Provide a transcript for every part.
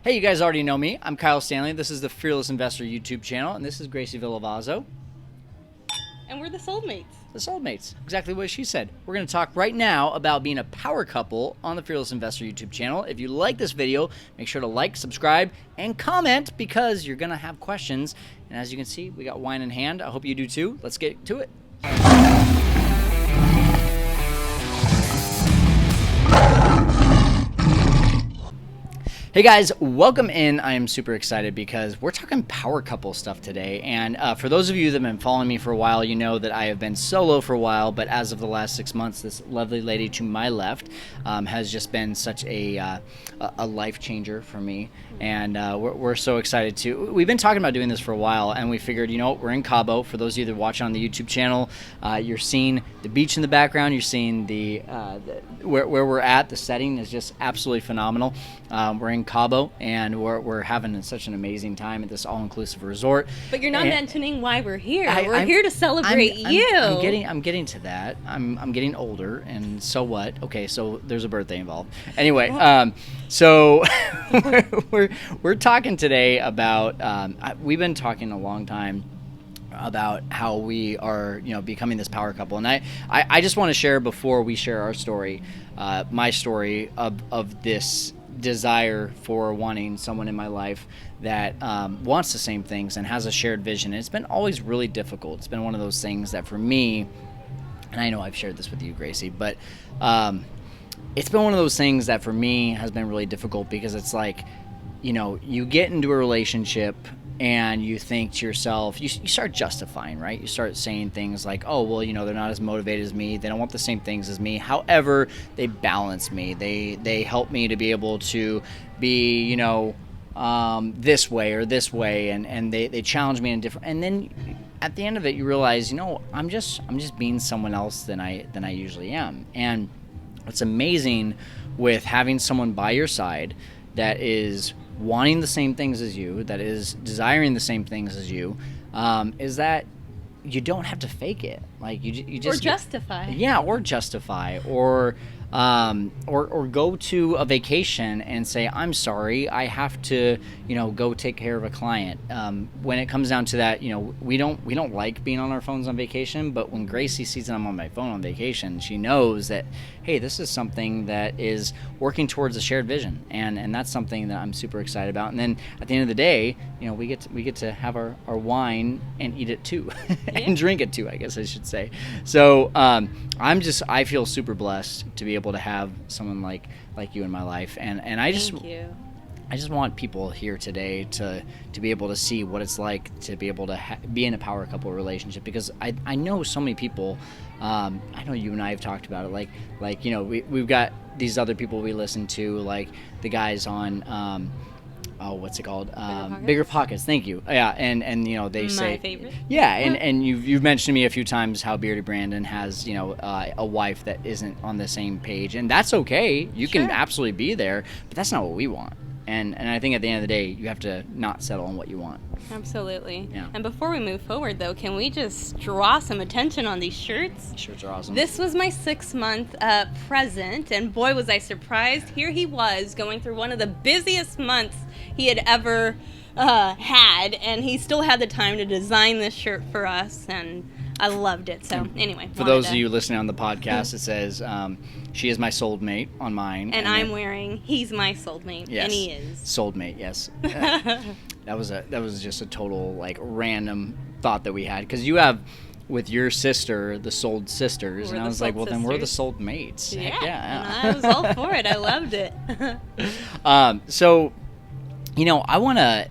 Hey, you guys already know me. I'm Kyle Stanley. This is the Fearless Investor YouTube channel, and this is Gracie Villavazzo. And we're the soulmates. The soulmates. Exactly what she said. We're going to talk right now about being a power couple on the Fearless Investor YouTube channel. If you like this video, make sure to like, subscribe, and comment because you're going to have questions. And as you can see, we got wine in hand. I hope you do too. Let's get to it. Hey guys, welcome in. I am super excited because we're talking power couple stuff today. And for those of you that have been following me for a while, you know that I have been solo for a while, but as of the last 6 months, this lovely lady to my left has just been such a life changer for me. And we're so excited to. We've been talking about doing this for a while, and we figured, you know, we're in Cabo. For those of you that watch on the YouTube channel, you're seeing the beach in the background. You're seeing where we're at. The setting is just absolutely phenomenal. We're in Cabo, and we're having such an amazing time at this all-inclusive resort. But you're not mentioning why we're here. We're here to celebrate you. I'm getting to that. I'm getting older, and so what? Okay, so there's a birthday involved. Anyway, so we're talking today about. We've been talking a long time about how we are, you know, becoming this power couple, and I just want to share before we share our story, my story of this desire for wanting someone in my life that wants the same things and has a shared vision. And it's been always really difficult. It's been one of those things that for me, and I know I've shared this with you, Gracie, but it's been one of those things that for me has been really difficult because it's like, you know, you get into a relationship and you think to yourself, you start justifying, right? You start saying things like, oh, well, you know, they're not as motivated as me. They don't want the same things as me. However, they balance me. They help me to be able to be, you know, this way or this way. And they challenge me in different. And then at the end of it, you realize, you know, I'm just being someone else than I usually am. And what's amazing with having someone by your side that is wanting the same things as you, that is desiring the same things as you, is that you don't have to fake it. Like you just or justify. Yeah, or justify, or go to a vacation and say, I'm sorry, I have to, you know, go take care of a client. When it comes down to that, you know, we don't like being on our phones on vacation, but when Gracie sees that I'm on my phone on vacation, she knows that, hey, this is something that is working towards a shared vision, and that's something that I'm super excited about. And then at the end of the day, you know, we get to have our wine and eat it too, and drink it too, I guess I should say. So I feel super blessed to be able to have someone like you in my life, and I just want people here today to be able to see what it's like to be able to be in a power couple relationship, because I know so many people. I know you and I have talked about it, like you know, we've got these other people we listen to, like the guys on what's it called? Bigger Pockets. Thank you. Yeah, and you know, they say my favorite. Yeah, and you've mentioned to me a few times how Beardy Brandon has, you know, a wife that isn't on the same page, and that's okay. You can absolutely be there, but that's not what we want. And I think at the end of the day, you have to not settle on what you want. Absolutely. Yeah. And before we move forward, though, can we just draw some attention on these shirts? These shirts are awesome. This was my 6-month present, and boy, was I surprised. Here he was going through one of the busiest months he had ever had, and he still had the time to design this shirt for us, and I loved it. So anyway. For those of you listening on the podcast, it says, she is my soulmate on mine. And I'm wearing, he's my soulmate. Yes. And he is. Soulmate, yes. That was just a total, like, random thought that we had. Because you have, with your sister, the Souled Sisters. And I was like, well, then we're the Souled Mates. Yeah. Heck yeah. And I was all for it. I loved it. So, you know, I want to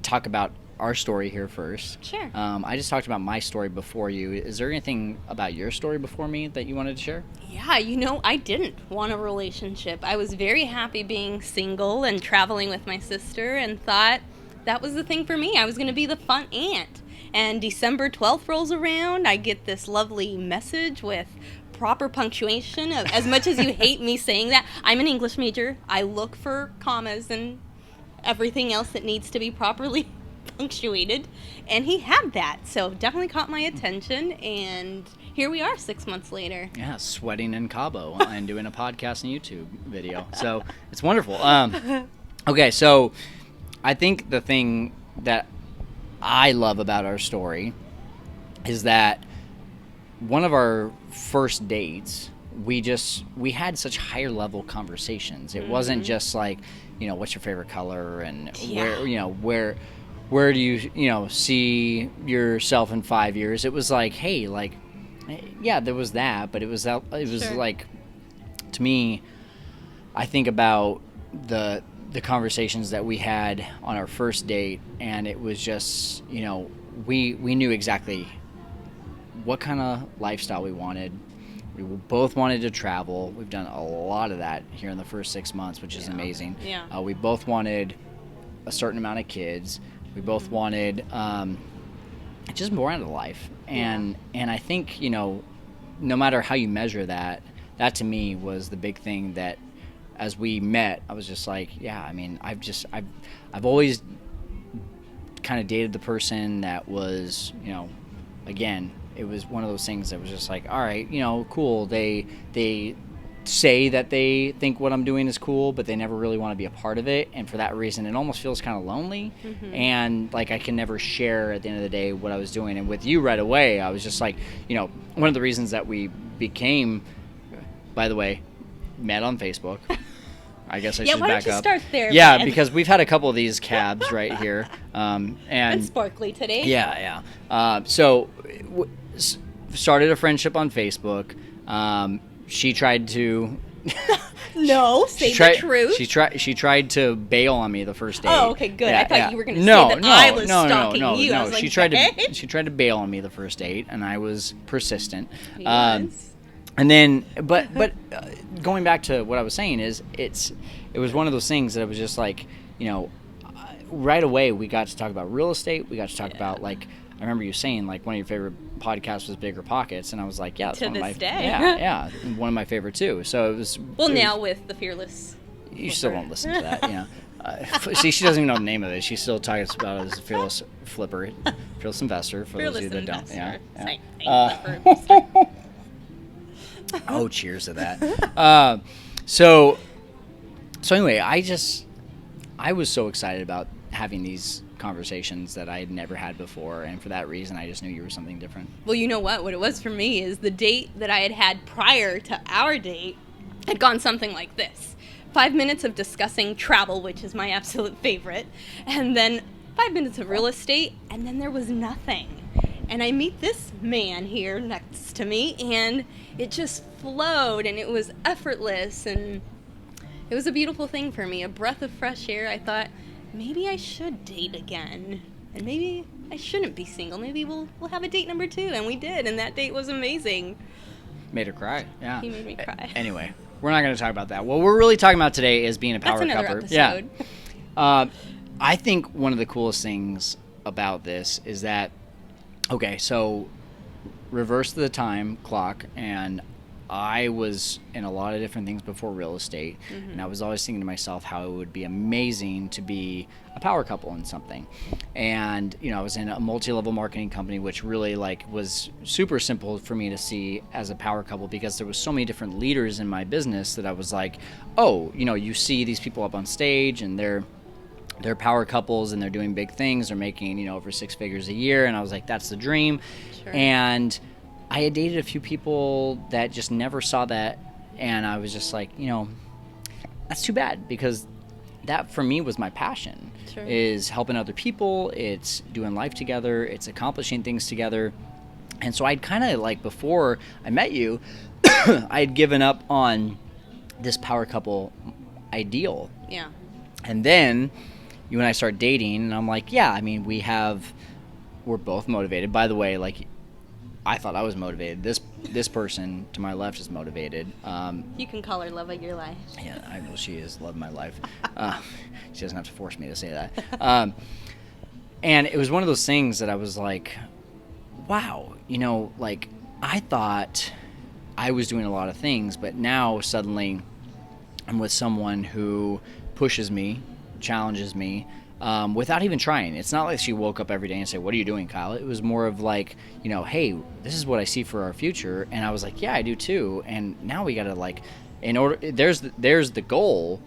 talk about our story here first. Sure. I just talked about my story before you. Is there anything about your story before me that you wanted to share? Yeah, you know, I didn't want a relationship. I was very happy being single and traveling with my sister, and thought that was the thing for me. I was going to be the fun aunt. And December 12th rolls around, I get this lovely message with proper punctuation. As much as you hate me saying that, I'm an English major. I look for commas and everything else that needs to be properly punctuated, and he had that, so definitely caught my attention, and here we are 6 months later. Yeah, sweating in Cabo and doing a podcast and YouTube video, so it's wonderful. Okay, so I think the thing that I love about our story is that one of our first dates, we had such higher level conversations. It wasn't just like, what's your favorite color and where do you see yourself in 5 years? It was like, hey, like, yeah, there was that, but it was Sure. like, to me, I think about the conversations that we had on our first date, and it was just, we knew exactly what kind of lifestyle we wanted. We both wanted to travel. We've done a lot of that here in the first 6 months, which is amazing. Yeah. We both wanted a certain amount of kids. We both wanted just more out of life. And I think, no matter how you measure that to me was the big thing that as we met, I was just like, yeah, I mean, I've always kind of dated the person that was, again, it was one of those things that was just like, all right, cool. They say that they think what I'm doing is cool, but they never really want to be a part of it. And for that reason, it almost feels kind of lonely. And like I can never share at the end of the day what I was doing. And with you right away, I was just like, one of the reasons that we became, by the way, met on Facebook. I guess I should why back don't you up. start there, Yeah, Ben? because we've had a couple of these cabs right here. And sparkly today. Yeah. So started a friendship on Facebook. She tried to. No, say the truth. She tried to bail on me the first date. Oh, okay, good. I thought you were going to say that no, I was no, stalking no, you. no. I was like, She tried to bail on me the first date, and I was persistent. He was. And then, but going back to what I was saying is, it was one of those things that it was just like, right away we got to talk about real estate. We got to talk about, like, I remember you saying like one of your favorite podcasts was Bigger Pockets, and I was like, yeah, that's To one of this my day. yeah, one of my favorite too. So it was Now with the Fearless. you still won't listen to that, see, she doesn't even know the name of it. She still talks about it as a fearless flipper, fearless investor. For Fearless those of you that investor. don't, Same thing, flipper. Oh, cheers to that. So anyway, I was so excited about having these conversations that I had never had before, and for that reason, I just knew you were something different. Well, you know what? What it was for me is the date that I had had prior to our date had gone something like this. 5 minutes of discussing travel, which is my absolute favorite, and then 5 minutes of real estate, and then there was nothing. And I meet this man here next to me, and it just flowed, and it was effortless, and it was a beautiful thing for me, a breath of fresh air. I thought, maybe I should date again, and maybe I shouldn't be single. Maybe we'll have a date number 2, and we did, and that date was amazing. Made her cry. Yeah. He made me cry. Anyway, we're not going to talk about that. What we're really talking about today is being a power That's another couple. episode. Yeah. I think one of the coolest things about this is that, okay, so reverse the time clock, and I was in a lot of different things before real estate, and I was always thinking to myself how it would be amazing to be a power couple in something. And I was in a multi-level marketing company, which really was super simple for me to see as a power couple, because there was so many different leaders in my business that I was like, oh, you see these people up on stage and they're power couples and they're doing big things. They're making, over 6 figures a year. And I was like, that's the dream. Sure. And I had dated a few people that just never saw that. And I was just like, that's too bad, because that for me was my passion. Sure. Is helping other people. It's doing life together. It's accomplishing things together. And so I'd kind of before I met you, I had given up on this power couple ideal. Yeah. And then you and I start dating, and I'm like, yeah, I mean, we're both motivated. By the way, I thought I was motivated. This person to my left is motivated. You can call her love of your life. Yeah, I know she is love of my life. She doesn't have to force me to say that. And it was one of those things that I was like, wow, I thought I was doing a lot of things, but now suddenly I'm with someone who pushes me, challenges me, without even trying. It's not like she woke up every day and said, what are you doing, Kyle? It was more of hey, this is what I see for our future. And I was like, yeah, I do too. And now we got to there's the goal.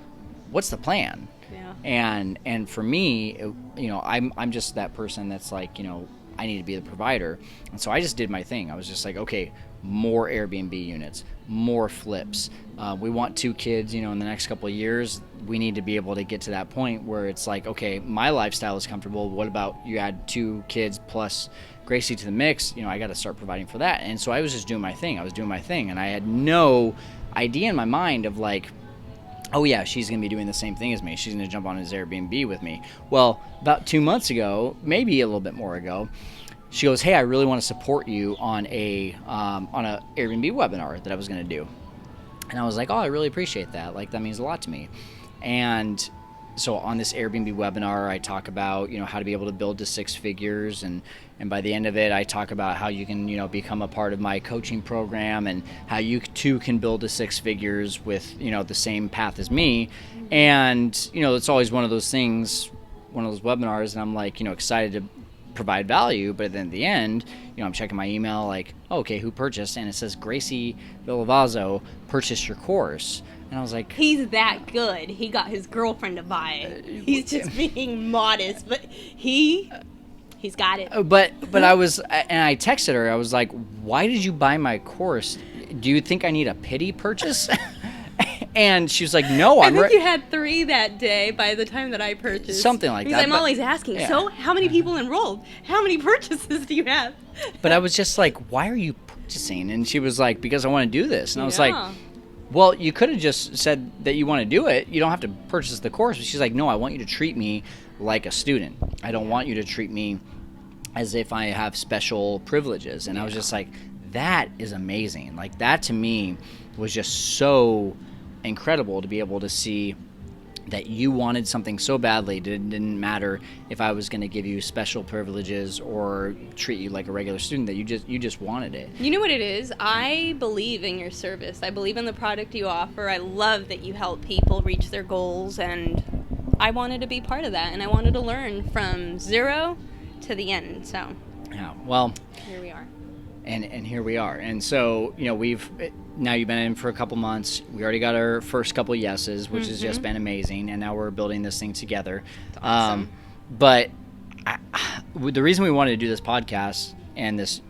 What's the plan? Yeah. And for me, I'm just that person that's like, I need to be the provider. And so I just did my thing. I was just like, okay, more Airbnb units, more flips. We want 2 kids, in the next couple of years. We need to be able to get to that point where it's like, okay, my lifestyle is comfortable. What about you add 2 kids plus Gracie to the mix? I got to start providing for that. And so I was just doing my thing. And I had no idea in my mind of like, oh yeah, she's going to be doing the same thing as me. She's going to jump on his Airbnb with me. Well, about 2 months ago, maybe a little bit more ago, she goes, hey, I really want to support you on a Airbnb webinar that I was going to do. And I was like, oh, I really appreciate that. Like, that means a lot to me. And so on this Airbnb webinar, I talk about, how to be able to build to 6 figures. And by the end of it, I talk about how you can, become a part of my coaching program and how you too can build to 6 figures with, the same path as me. And, it's always one of those things, one of those webinars, and I'm like, excited to provide value. But then at the end, I'm checking my email like, oh, okay, who purchased? And it says Gracie Villavazzo purchased your course. And I was like, he's that good. He got his girlfriend to buy it. He's just being modest, but he's got it. But I was, and I texted her. I was like, why did you buy my course? Do you think I need a pity purchase? And she was like, no, I think you had 3 that day by the time that I purchased. Something like because that. I'm always asking, yeah. So how many people enrolled? How many purchases do you have? But I was just like, why are you purchasing? And she was like, because I want to do this. And I was like, well, you could have just said that you want to do it. You don't have to purchase the course. But she's like, no, I want you to treat me like a student. I don't want you to treat me as if I have special privileges. And I was just like, that is amazing. Like, that to me was just so incredible to be able to see that you wanted something so badly. It didn't matter if I was going to give you special privileges or treat you like a regular student, that you just wanted it. You know what it is? I believe in your service. I believe in the product you offer. I love that you help people reach their goals, and I wanted to be part of that, and I wanted to learn from zero to the end. So yeah, well, here we are. And here we are. And so, now you've been in for a couple months. We already got our first couple yeses, which has just been amazing. And now we're building this thing together. That's awesome. But the reason we wanted to do this podcast and this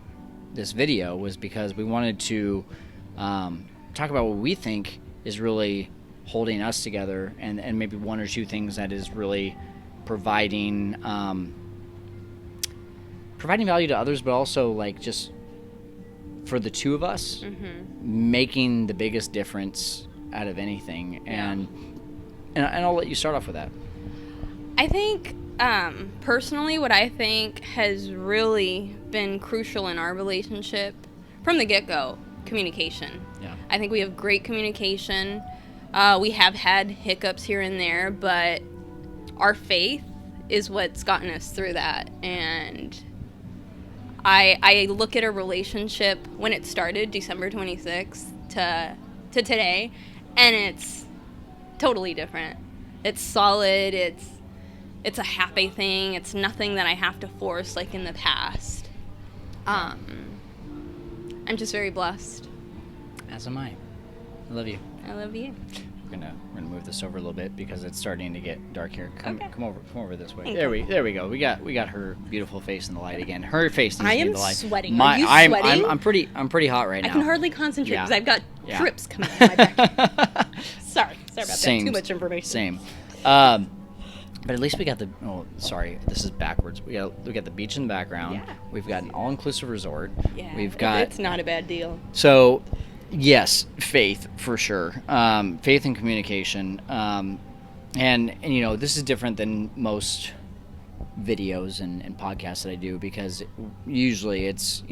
video was because we wanted to talk about what we think is really holding us together, and maybe 1 or 2 things that is really providing value to others, but also like just for the 2 of us, making the biggest difference out of anything. And I'll let you start off with that. I think, personally, what I think has really been crucial in our relationship from the get-go, communication. Yeah. I think we have great communication. We have had hiccups here and there, but our faith is what's gotten us through that. And I look at a relationship when it started, December 26th, to today, and it's totally different. It's solid. It's a happy thing. It's nothing that I have to force like in the past. I'm just very blessed. As am I. I love you. I love you. We're gonna move this over a little bit because it's starting to get dark here. Come over this way. Thank There we go. We got her beautiful face in the light again. Her face needs to be in the light. I am sweating. Are you sweating? I'm pretty hot right now. I can hardly concentrate because I've got trips coming out of my back. Sorry about that. Too much information. Same. But at least we got the. Oh, sorry. This is backwards. We got the beach in the background. Yeah. We've got an all-inclusive resort. Yeah. We've got. It's not a bad deal. So. Yes, faith for sure. Faith and communication, and this is different than most videos and podcasts that I do, because usually it's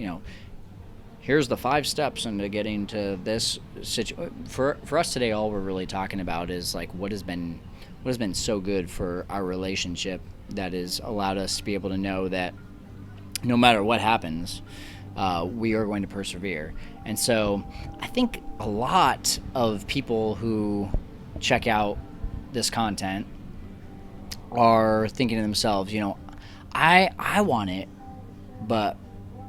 here's the 5 steps into getting to this situation. For us today, all we're really talking about is like what has been so good for our relationship that has allowed us to be able to know that no matter what happens, we are going to persevere. And so I think a lot of people who check out this content are thinking to themselves, I want it, but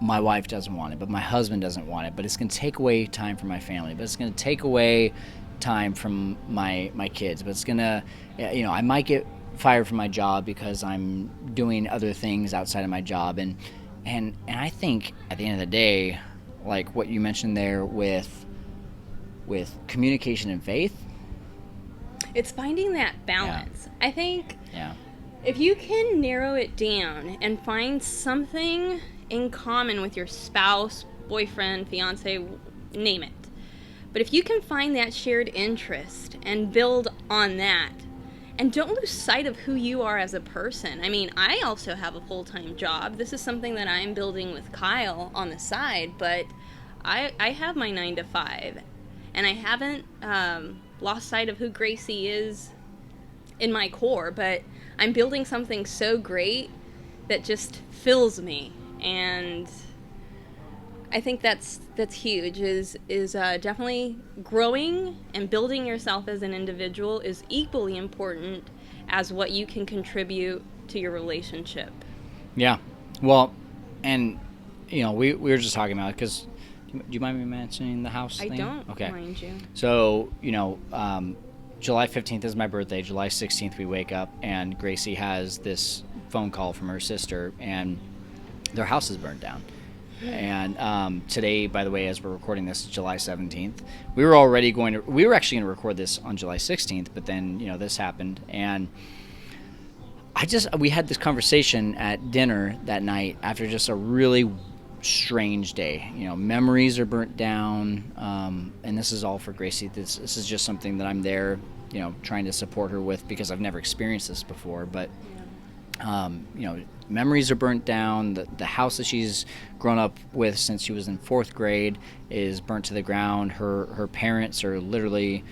my wife doesn't want it, but my husband doesn't want it, but it's going to take away time from my family, but it's going to take away time from my kids, but it's gonna, I might get fired from my job because I'm doing other things outside of my job, and I think at the end of the day, like what you mentioned there with communication and faith, it's finding that balance. Yeah. I think Yeah. if you can narrow it down and find something in common with your spouse, boyfriend, fiance, name it. But if you can find that shared interest and build on that, and don't lose sight of who you are as a person. I mean, I also have a full-time job. This is something that I'm building with Kyle on the side, but I have my 9 to 5, and I haven't lost sight of who Gracie is in my core, but I'm building something so great that just fills me, and I think that's huge. Is definitely growing and building yourself as an individual is equally important as what you can contribute to your relationship. Yeah. Well, and we were just talking about it because, do you mind me mentioning the house thing? I don't Okay. mind you. So July 15th is my birthday. July 16th we wake up and Gracie has this phone call from her sister and their house is burned down. And today, by the way, as we're recording this, is July 17th. We were actually going to record this on July 16th, but then, this happened. And we had this conversation at dinner that night after just a really strange day. Memories are burnt down. And this is all for Gracie. This is just something that I'm there, trying to support her with because I've never experienced this before. But, memories are burnt down. The house that she's grown up with since she was in 4th grade is burnt to the ground. Her parents are literally,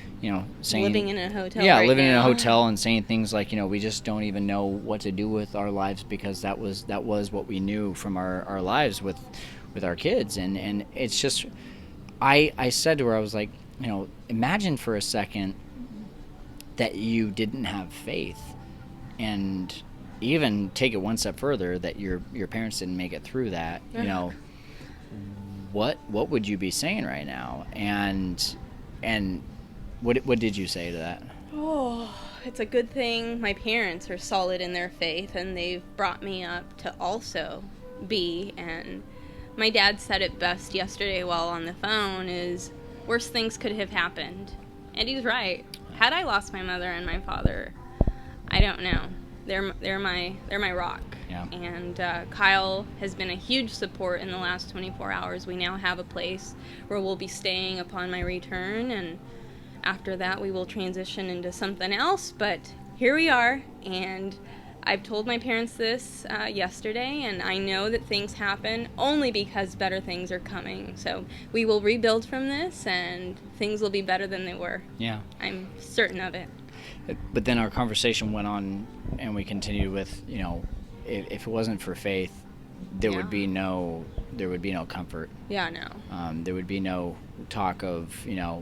saying... Living in a hotel living now. in a hotel and saying things like, we just don't even know what to do with our lives because that was what we knew from our lives with our kids. And it's just... I said to her, I was like, imagine for a second that you didn't have faith, and even take it one step further that your parents didn't make it through that. What would you be saying right now? And what did you say to that? Oh, it's a good thing my parents are solid in their faith and they've brought me up to also be. And my dad said it best yesterday while on the phone is worse things could have happened. And he's right. Had I lost my mother and my father, I don't know. They're my rock. Yeah. And Kyle has been a huge support in the last 24 hours. We now have a place where we'll be staying upon my return, and after that we will transition into something else. But here we are, and I've told my parents this yesterday, and I know that things happen only because better things are coming. So we will rebuild from this, and things will be better than they were. Yeah. I'm certain of it. But then our conversation went on, and we continued with, if it wasn't for faith, there would be no comfort. Yeah, no. There would be no talk of,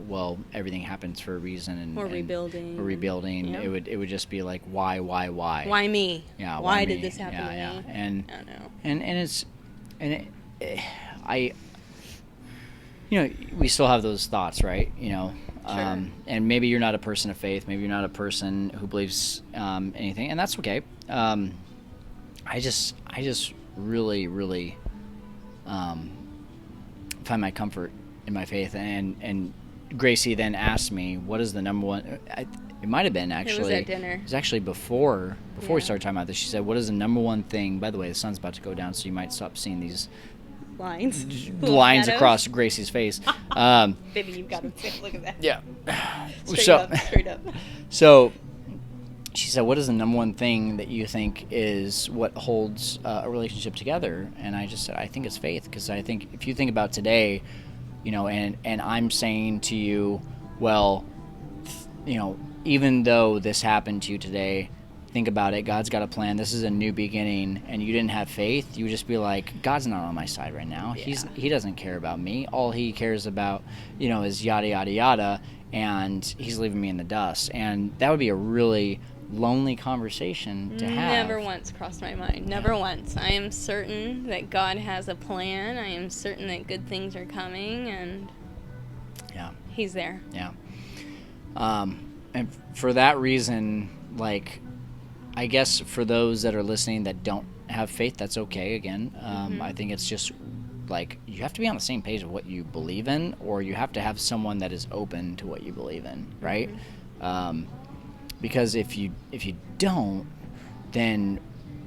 well, everything happens for a reason, and rebuilding. Or rebuilding. Yeah. It would just be like, why? Why me? Yeah. Why me? did this happen to me? And I don't know. We still have those thoughts, right? Sure. And maybe you're not a person of faith. Maybe you're not a person who believes anything, and that's okay. I just really, really find my comfort in my faith. And Gracie then asked me, "What is the number one?" It might have been actually. It was at dinner. It was actually before we started talking about this. She said, "What is the number one thing?" By the way, the sun's about to go down, so you might stop seeing these lines across Gracie's face. Baby, you've got to look at that. Yeah. Straight up. So she said, what is the number one thing that you think is what holds a relationship together? And I just said, I think it's faith, because I think if you think about today, and I'm saying to you, well, even though this happened to you today, think about it. God's got a plan. This is a new beginning, and you didn't have faith. You would just be like, God's not on my side right now. Yeah. He doesn't care about me. All he cares about, is yada, yada, yada, and he's leaving me in the dust. And that would be a really lonely conversation to have. Never once crossed my mind. Never once. I am certain that God has a plan. I am certain that good things are coming, and Yeah. he's there. Yeah. And for that reason, like, I guess for those that are listening that don't have faith, that's okay. Again, I think it's just like you have to be on the same page of what you believe in, or you have to have someone that is open to what you believe in, right? Because if you don't, then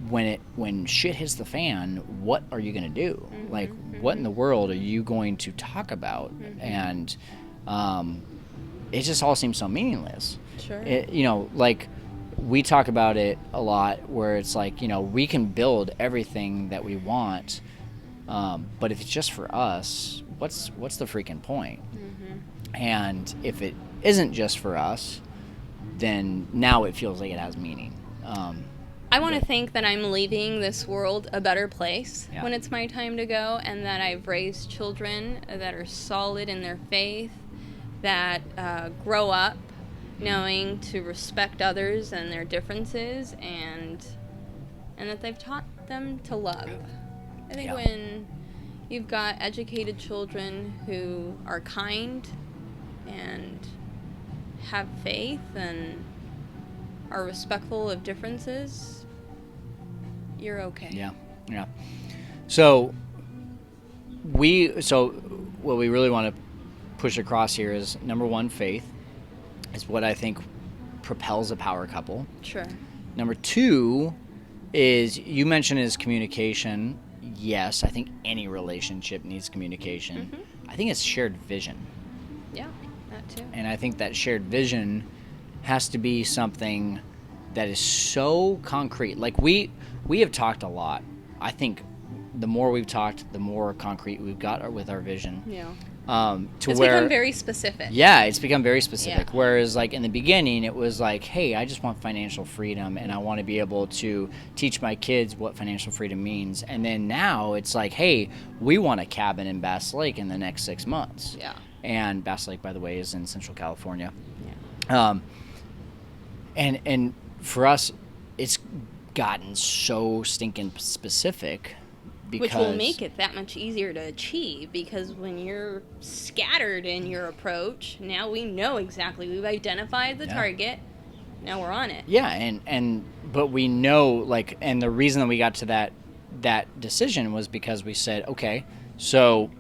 when shit hits the fan, what are you gonna do? Like, what in the world are you going to talk about? And it just all seems so meaningless. Sure. Like, we talk about it a lot where it's like, we can build everything that we want, but if it's just for us, what's the freaking point? And if it isn't just for us, then now it feels like it has meaning. I want to think that I'm leaving this world a better place Yeah. when it's my time to go, and that I've raised children that are solid in their faith, that grow up knowing to respect others and their differences, and that they've taught them to love. I think when you've got educated children who are kind and have faith and are respectful of differences, you're okay. Yeah. So what we really want to push across here is, number one, faith is what I think propels a power couple. Sure. Number two is, you mentioned, is communication. Yes, I think any relationship needs communication. I think it's shared vision. Yeah, that too. And I think that shared vision has to be something that is so concrete. Like, we have talked a lot. I think the more we've talked, the more concrete we've got with our vision. Yeah. It's become very specific. Yeah, it's become very specific. Yeah. Whereas, like, in the beginning, it was like, hey, I just want financial freedom, and I want to be able to teach my kids what financial freedom means. And then now it's like, hey, we want a cabin in Bass Lake in the next 6 months. Yeah. And Bass Lake, by the way, is in Central California. Yeah. And for us, it's gotten so stinking specific. Because, which will make it that much easier to achieve, because when you're scattered in your approach, now we know exactly. We've identified the target. Now we're on it. Yeah, but we know, like, and the reason that we got to that decision was because we said, okay, so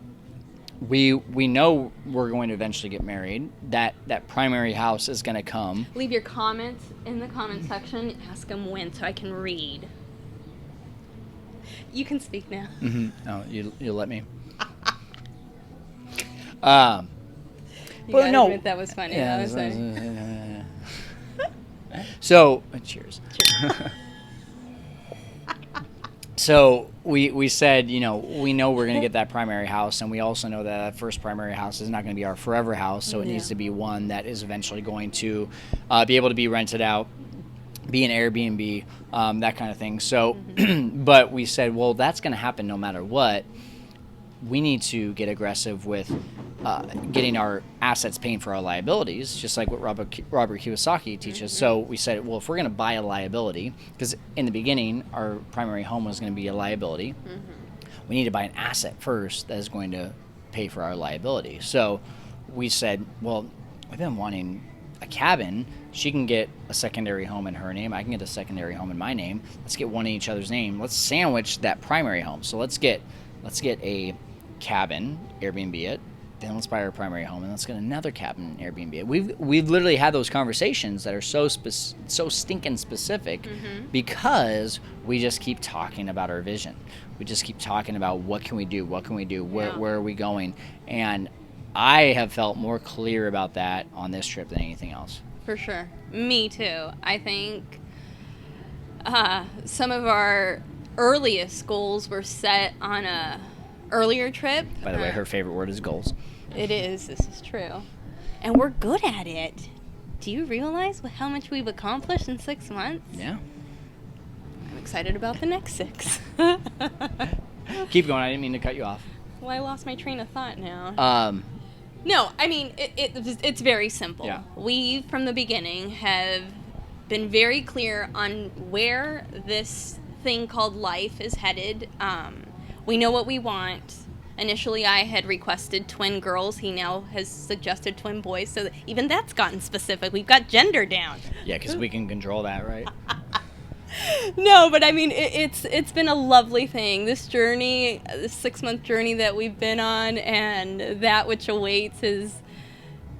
we know we're going to eventually get married. That primary house is going to come. Leave your comments in the comment section. Ask them when, so I can read. You can speak now. Oh, you'll let me. You gotta admit that was funny. Yeah, that was funny. So, cheers. So we said, we know we're going to get that primary house, and we also know that first primary house is not going to be our forever house, so it needs to be one that is eventually going to be able to be rented out, be an Airbnb, that kind of thing. So, but we said, well, that's going to happen no matter what. We need to get aggressive with getting our assets paying for our liabilities, just like what Robert Kiyosaki teaches. So we said, well, if we're going to buy a liability, because in the beginning, our primary home was going to be a liability, we need to buy an asset first that is going to pay for our liability. So we said, well, we've been wanting a cabin. She can get a secondary home in her name. I can get a secondary home in my name. Let's get one in each other's name. Let's sandwich that primary home. So let's get a cabin, Airbnb it. Then let's buy our primary home, and let's get another cabin, Airbnb it. We've literally had those conversations that are so stinking specific, because we just keep talking about our vision. We just keep talking about what can we do, where are we going, and I have felt more clear about that on this trip than anything else. For sure. Me too. I think some of our earliest goals were set on a earlier trip. By the way, her favorite word is goals. It is. This is true. And we're good at it. Do you realize how much we've accomplished in 6 months? Yeah. I'm excited about the next 6. Keep going. I didn't mean to cut you off. Well, I lost my train of thought now. No, I mean, it's very simple. Yeah. We, from the beginning, have been very clear on where this thing called life is headed. We know what we want. Initially, I had requested twin girls. He now has suggested twin boys, so that even that's gotten specific. We've got gender down. Yeah, because we can control that, right? No, but I mean, it's been a lovely thing. This journey, this 6-month journey that we've been on, and that which awaits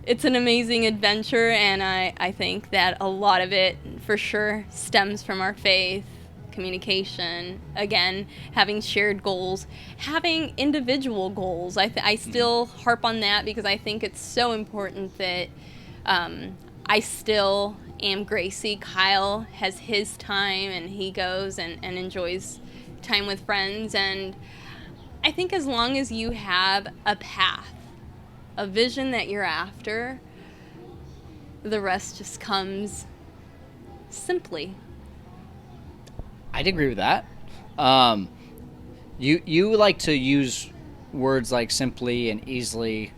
it's an amazing adventure, and I think that a lot of it, for sure, stems from our faith, communication, again, having shared goals, having individual goals. I still harp on that because I think it's so important that I still am Gracie. Kyle has his time, and he goes and enjoys time with friends, and I think as long as you have a path, a vision that you're after, the rest just comes simply. I'd agree with that. You like to use words like simply and easily.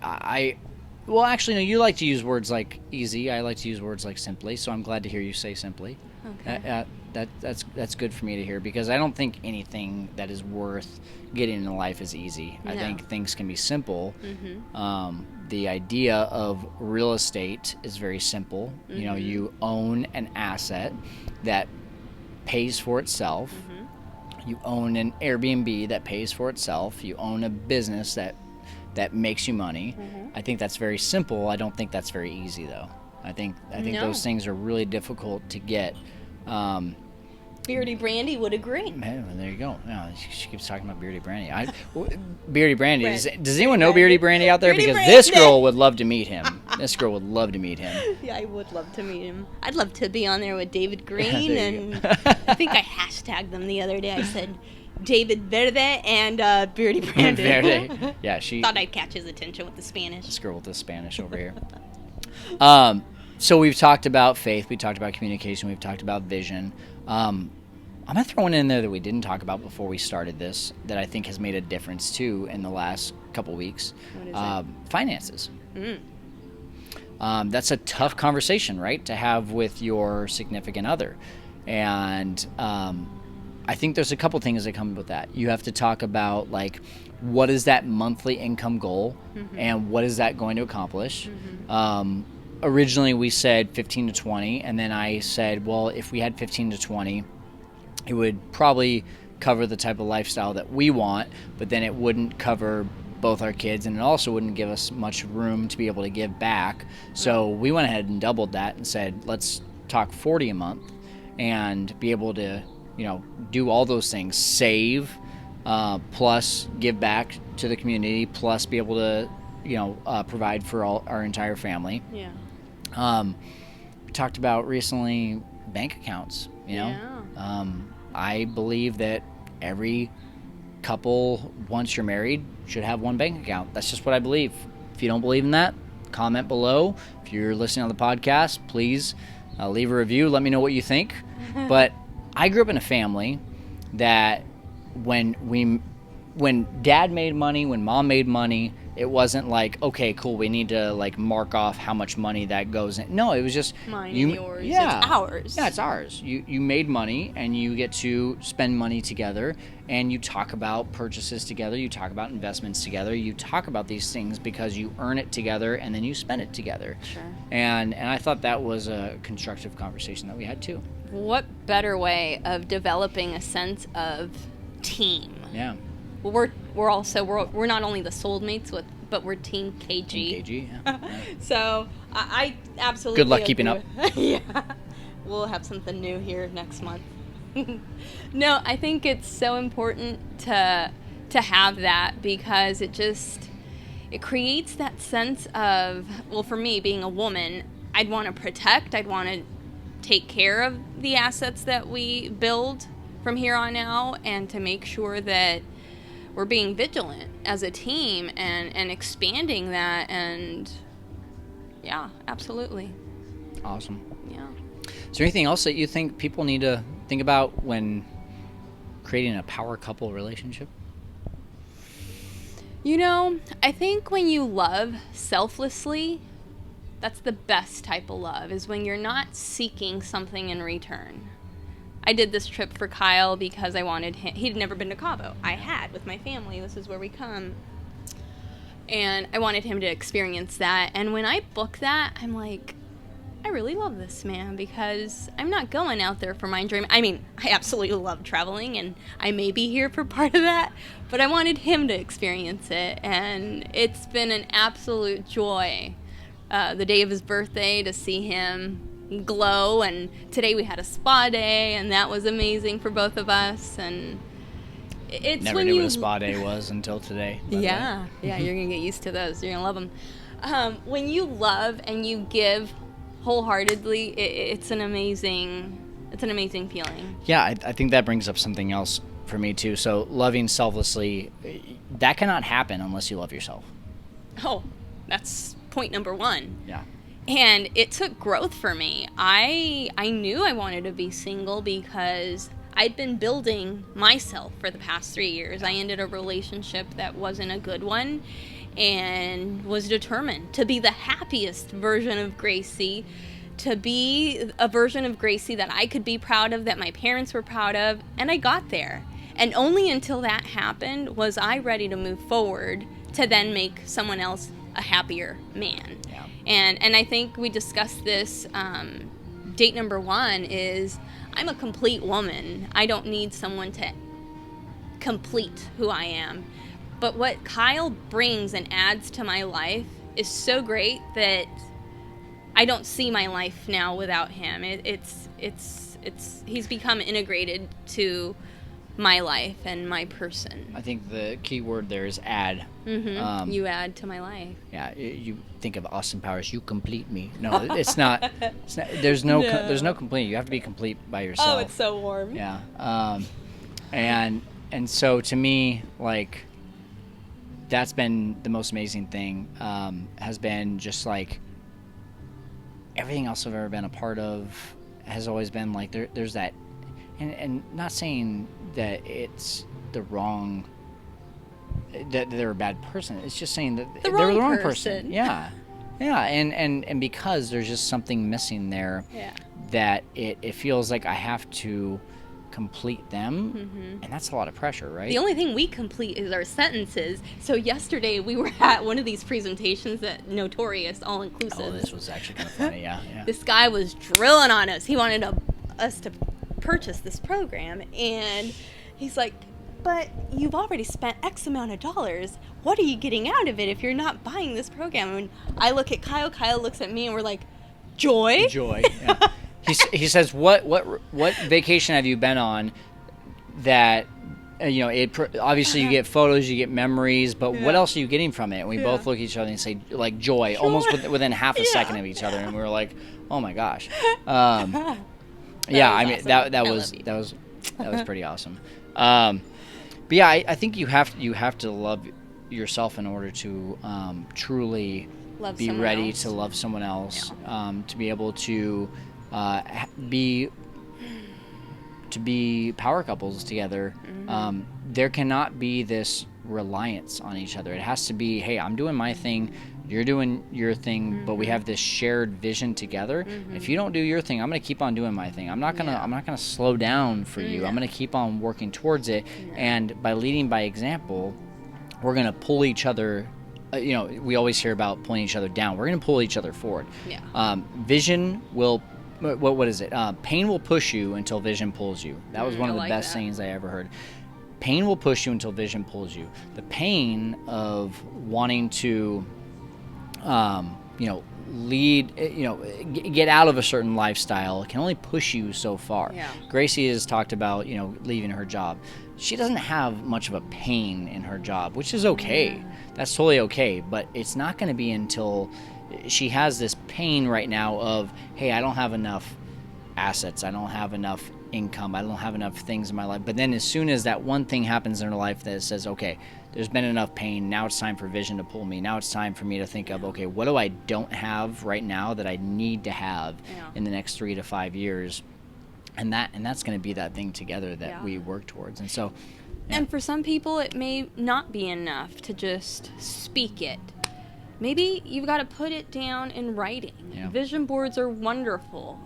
Well, actually, no. You like to use words like easy. I like to use words like simply. So I'm glad to hear you say simply. Okay. That's good for me to hear, because I don't think anything that is worth getting in life is easy. No. I think things can be simple. Mm-hmm. The idea of real estate is very simple. Mm-hmm. You know, you own an asset that pays for itself. Mm-hmm. You own an Airbnb that pays for itself. You own a business that makes you money. Mm-hmm. I think that's very simple. I don't think that's very easy, though. I think No. those things are really difficult to get. Beardy Brandy would agree. Hey, well, there you go. No, she keeps talking about Beardy Brandy. Beardy Brandy. Brand- Does anyone know Beardy Brandy out there? Beardy Because Brandy. this girl would love to meet him. This girl would love to meet him. Yeah, I would love to meet him. I'd love to be on there with David Green, There you and go. I think I hashtagged them the other day. I said David Verde and Beardy Brandy. Verde. Yeah, she. Thought I'd catch his attention with the Spanish. This girl with the Spanish over here. So we've talked about faith. We talked about communication. We've talked about vision. I'm going to throw one in there that we didn't talk about before we started this, that I think has made a difference too in the last couple weeks. What is it? Finances. That's a tough conversation, right, to have with your significant other. And I think there's a couple things that come with that. You have to talk about, like, what is that monthly income goal, and what is that going to accomplish? Originally, we said 15 to 20, and then I said, well, if we had 15 to 20, it would probably cover the type of lifestyle that we want, but then it wouldn't cover both our kids, and it also wouldn't give us much room to be able to give back. So we went ahead and doubled that and said, let's talk 40 a month and be able to, do all those things, save, plus give back to the community, plus be able to, provide for our entire family. Yeah. We talked about recently bank accounts, Yeah. I believe that every couple, once you're married, should have one bank account. That's just what I believe. If you don't believe in that, comment below. If you're listening on the podcast, please leave a review. Let me know what you think. But I grew up in a family that when dad made money, when mom made money, it wasn't like, okay, cool, we need to like mark off how much money that goes in. No, it was just Mine and yours. Yeah, It's ours. Yeah, it's ours. You made money, and you get to spend money together, and you talk about purchases together, you talk about investments together, you talk about these things because you earn it together and then you spend it together. Sure. And I thought that was a constructive conversation that we had too. What better way of developing a sense of team? Yeah. Well, we're not only the soulmates but we're Team KG. KG, yeah. So I absolutely Good luck keeping agree up. Yeah, we'll have something new here next month. No, I think it's so important to have that, because it creates that sense of, well, for me, being a woman, I'd want to protect, I'd want to take care of the assets that we build from here on out, and to make sure that we're being vigilant as a team and expanding that. And yeah, absolutely. Awesome. Yeah. Is there anything else that you think people need to think about when creating a power couple relationship? I think when you love selflessly, that's the best type of love, is when you're not seeking something in return. I did this trip for Kyle because I wanted him. He'd never been to Cabo. I had with my family. This is where we come. And I wanted him to experience that. And when I booked that, I'm like, I really love this man because I'm not going out there for my dream. I mean, I absolutely love traveling and I may be here for part of that, but I wanted him to experience it. And it's been an absolute joy the day of his birthday to see him glow. And today we had a spa day and that was amazing for both of us. And it's Never knew what a spa day was until today. Yeah, you're going to get used to those. You're going to love them. When you love and you give wholeheartedly, it's an amazing feeling. Yeah, I think that brings up something else for me too. So loving selflessly, that cannot happen unless you love yourself. Oh, that's point number one. Yeah. And it took growth for me. I knew I wanted to be single because I'd been building myself for the past 3 years. I ended a relationship that wasn't a good one and was determined to be the happiest version of Gracie, to be a version of Gracie that I could be proud of, that my parents were proud of, and I got there. And only until that happened was I ready to move forward to then make someone else a happier man. Yeah. And I think we discussed this, date number one is I'm a complete woman. I don't need someone to complete who I am. But what Kyle brings and adds to my life is so great that I don't see my life now without him. He's become integrated to my life and my person. I think the key word there is add. Mm-hmm. You add to my life. Yeah, you think of Austin Powers. You complete me. No, it's not. There's no complete. You have to be complete by yourself. Oh, it's so warm. Yeah. And so to me, like, that's been the most amazing thing. Has been just like everything else I've ever been a part of has always been like there's that, and not saying that it's the wrong, that they're a bad person. It's just saying that they're the wrong person. Yeah. And because there's just something missing there. Yeah. That it feels like I have to complete them, and that's a lot of pressure, right? The only thing we complete is our sentences. So yesterday we were at one of these presentations that Notorious All-Inclusive. Oh, this was actually kind of funny, yeah. This guy was drilling on us. He wanted us to purchase this program, and he's like, but you've already spent X amount of dollars. What are you getting out of it if you're not buying this program? And I look at Kyle looks at me, and we're like, joy? Joy, yeah. He says, what vacation have you been on that, obviously you get photos, you get memories, but what else are you getting from it? And we both look at each other and say, like, joy. Almost within half a second of each other. And we were like, oh my gosh. Yeah, I mean, awesome. that was pretty awesome. But yeah, I think you have to love yourself in order to truly be ready to love someone else, to be able to be power couples together. There cannot be this reliance on each other. It has to be, hey, I'm doing my thing, you're doing your thing, but we have this shared vision together. If you don't do your thing, I'm going to keep on doing my thing. I'm not gonna slow down for you. I'm going to keep on working towards it. And by leading by example, we're going to pull each other. We always hear about pulling each other down. We're going to pull each other forward. Vision will. What is it? Pain will push you until vision pulls you. That was one of the best sayings I ever heard. Pain will push you until vision pulls you. The pain of wanting to, lead, get out of a certain lifestyle can only push you so far. Yeah. Gracie has talked about, leaving her job. She doesn't have much of a pain in her job, which is okay. That's totally okay. But it's not going to be until she has this pain right now of, hey, I don't have enough assets, I don't have enough income, I don't have enough things in my life. But then as soon as that one thing happens in her life that says, okay, there's been enough pain, now it's time for vision to pull me, now it's time for me to think of, okay, what do I don't have right now that I need to have in the next 3 to 5 years, and that's going to be that thing together that we work towards. And so and for some people it may not be enough to just speak it. Maybe you've got to put it down in writing. Vision boards are wonderful.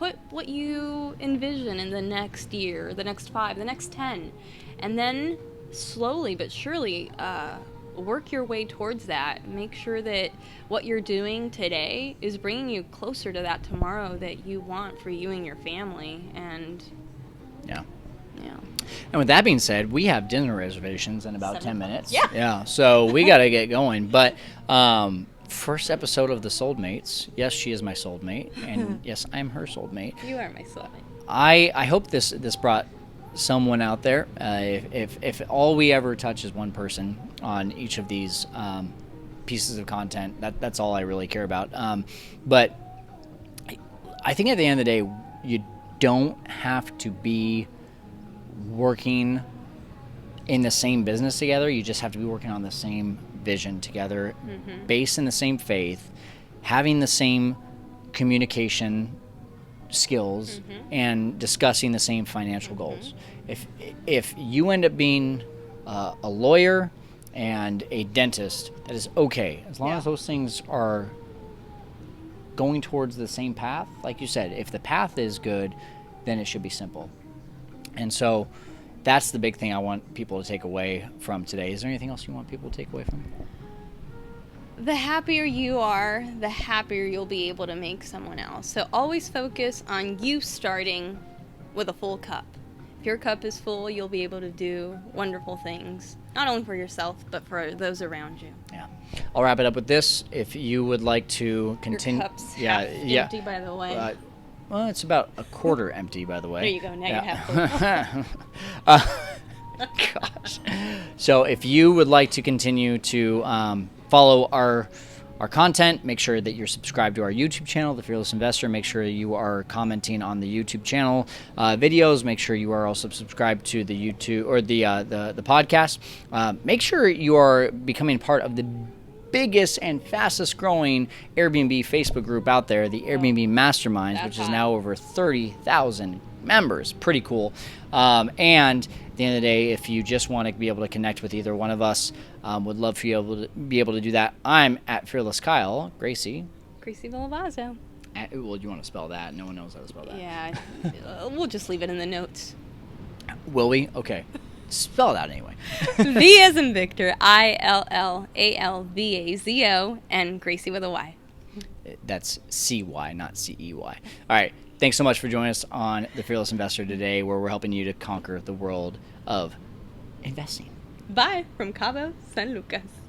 put what you envision in the next year, the next 5, the next 10, and then slowly but surely work your way towards that. Make sure that what you're doing today is bringing you closer to that tomorrow that you want for you and your family. And yeah. yeah. And with that being said, we have dinner reservations in about 10 minutes. Yeah. Yeah. So we got to get going. But first episode of The Soulmates. Yes, she is my soulmate. And yes, I'm her soulmate. You are my soulmate. I hope this brought someone out there. If all we ever touch is one person on each of these pieces of content, that's all I really care about. But I think at the end of the day, you don't have to be working in the same business together. You just have to be working on the same vision together, based in the same faith, having the same communication skills, and discussing the same financial goals. If you end up being a lawyer and a dentist, that is okay, as long as those things are going towards the same path. Like you said, if the path is good, then it should be simple. And so that's the big thing I want people to take away from today. Is there anything else you want people to take away from? The happier you are, the happier you'll be able to make someone else. So always focus on you starting with a full cup. If your cup is full, you'll be able to do wonderful things, not only for yourself, but for those around you. Yeah. I'll wrap it up with this. If you would like to continue... Your cup's half empty, by the way. Well, it's about a quarter empty, by the way. There you go. Now you have full. Gosh. So if you would like to continue to follow our content, make sure that you're subscribed to our YouTube channel, The Fearless Investor. Make sure you are commenting on the YouTube channel videos. Make sure you are also subscribed to the YouTube or the podcast. Make sure you are becoming part of the biggest and fastest growing Airbnb Facebook group out there, the Airbnb Masterminds, which is now over 30,000 members. Pretty cool. And at the end of the day, if you just want to be able to connect with either one of us, would love for you to be able to do that. I'm at Fearless Kyle. Gracie Villavazzo. Well, you want to spell that? No one knows how to spell that. Yeah, we'll just leave it in the notes. Will we? Okay. Spell it out anyway. V as in Victor, ILLALVAZO, and Gracie with a Y. That's CY, not CEY. All right. Thanks so much for joining us on The Fearless Investor today, where we're helping you to conquer the world of investing. Bye from Cabo San Lucas.